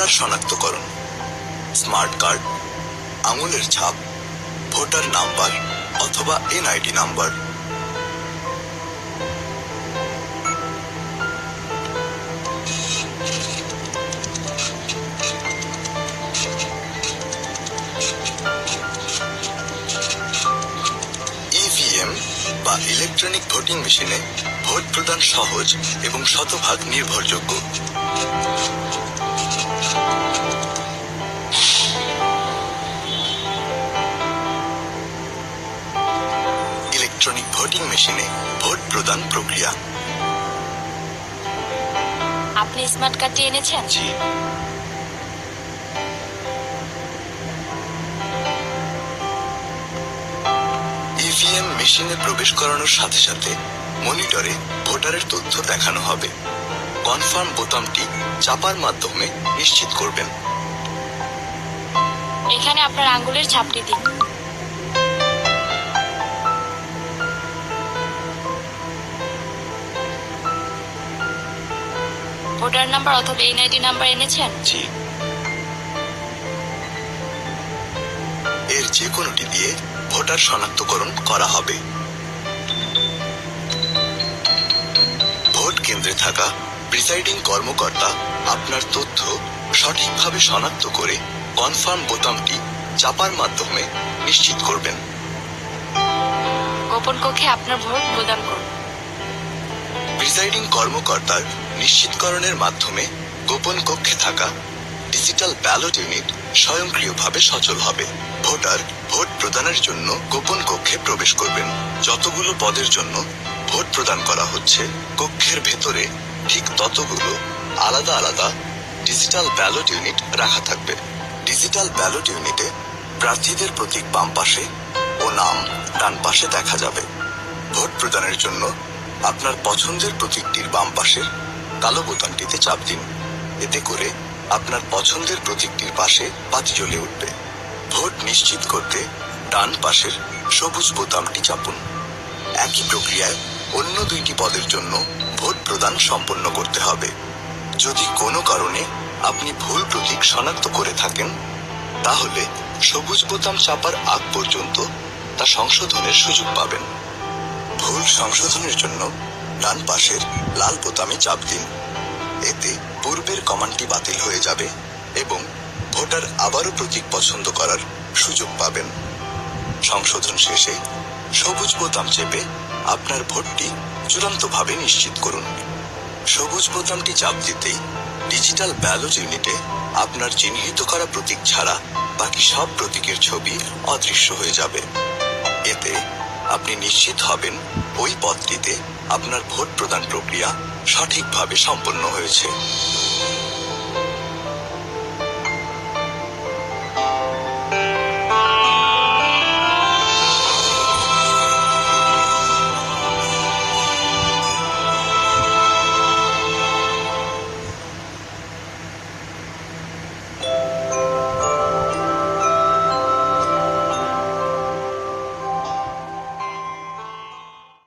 Voter শনাক্তকরণ, smart card, আঙুলের ছাপ, ভোটার নাম্বার অথবা এনআইডি নাম্বার। ইভিএম বা ইলেকট্রনিক ভোটিং মেশিনে ভোট প্রদান সহজ এবং শতভাগ নির্ভরযোগ্য। ইলেকট্রনিক ভোটিং মেশিনে ভোট প্রদান প্রক্রিয়া। আপনি স্মার্ট কার্ডটি এনেছেন? জি। ইভিএম মেশিনে প্রবেশ করানোর সাথে সাথে মনিটরে ভোটারের তথ্য দেখানো হবে। কনফার্ম বোতামটি চাপার মাধ্যমে নিশ্চিত করবেন। এখানে আপনার আঙ্গুলের ছাপটি দিন। ভোটার নাম্বার অথবা এনআইডি নাম্বার এনেছেন? জি। এর যে কোনোটি দিয়ে ভোটার শনাক্তকরণ করা হবে। ভোট কেন্দ্রে থাকা প্রিসাইডিং কর্মকর্তা আপনার তথ্য সঠিকভাবে শনাক্ত করে কনফার্ম বোতামটি চাপার মাধ্যমে নিশ্চিত করবেন। গোপন কক্ষে আপনার ভোট প্রদান করুন। প্রিসাইডিং কর্মকর্তার নিশ্চিতকরণের মাধ্যমে গোপন কক্ষে থাকা ডিজিটাল ব্যালট ইউনিট স্বয়ংক্রিয়ভাবে সচল হবে। ভোটার ভোট প্রদানের জন্য গোপন কক্ষে প্রবেশ করবেন। যতগুলো পদের জন্য ভোট প্রদান করা হচ্ছে, কক্ষের ভেতরে ঠিক ততগুলো আলাদা আলাদা ডিজিটাল ব্যালট ইউনিট রাখা থাকবে। ডিজিটাল ব্যালট ইউনিটে প্রার্থীদের প্রতীক বাম পাশে ও নাম ডান পাশে দেখা যাবে। ভোট প্রদানের জন্য আপনার পছন্দের প্রতীকটির বাম পাশের কালো বোতামটিতে চাপ দিন। এতে করে আপনার পছন্দের প্রতীকটির পাশে বাতি জ্বলে উঠবে। ভোট নিশ্চিত করতে ডান পাশের সবুজ বোতামটি চাপুন। একই প্রক্রিয়ায় অন্য দুইটি পদের জন্য ভোট প্রদান সম্পন্ন করতে হবে। যদি কোনো কারণে আপনি ভুল প্রতীক শনাক্ত করে থাকেন, তাহলে সবুজ বোতাম চাপার আগ পর্যন্ত তা সংশোধনের সুযোগ পাবেন। ভুল সংশোধনের জন্য ডান পাশের লাল বোতামে চাপ দিন। এতে পূর্বের কমান্ডটি বাতিল হয়ে যাবে এবং ভোটার আবারও প্রতীক পছন্দ করার সুযোগ পাবেন। সংশোধন শেষে সবুজ বোতাম চেপে আপনার ভোটটি চূড়ান্তভাবে নিশ্চিত করুন। সবুজ বোতামটি চাপ দিতেই ডিজিটাল ব্যালট ইউনিটে আপনার চিহ্নিত করা প্রতীক ছাড়া বাকি সব প্রতীকের ছবি অদৃশ্য হয়ে যাবে। এতে আপনি নিশ্চিত হবেন ওই পদটিতে আপনার ভোট প্রদান প্রক্রিয়া সঠিকভাবে সম্পন্ন হয়েছে।